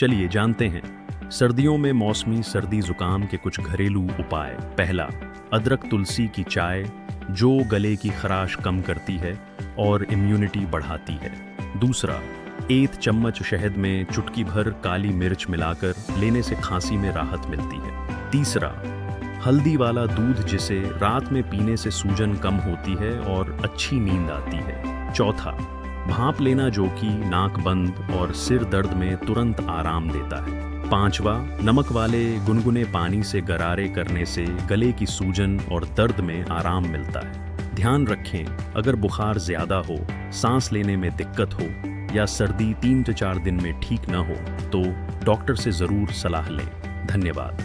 चलिए जानते हैं सर्दियों में मौसमी सर्दी जुकाम के कुछ घरेलू उपाय। पहला, अदरक तुलसी की चाय, जो गले की खराश कम करती है और इम्यूनिटी बढ़ाती है। दूसरा, एक चम्मच शहद में चुटकी भर काली मिर्च मिलाकर लेने से खांसी में राहत मिलती है। तीसरा, हल्दी वाला दूध, जिसे रात में पीने से सूजन कम होती है और अच्छी नींद आती है। चौथा, भाप लेना, जो कि नाक बंद और सिर दर्द में तुरंत आराम देता है। पांचवा, नमक वाले गुनगुने पानी से गरारे करने से गले की सूजन और दर्द में आराम मिलता है। ध्यान रखें, अगर बुखार ज्यादा हो, सांस लेने में दिक्कत हो या सर्दी 3 से 4 दिन में ठीक न हो तो डॉक्टर से जरूर सलाह लें। धन्यवाद।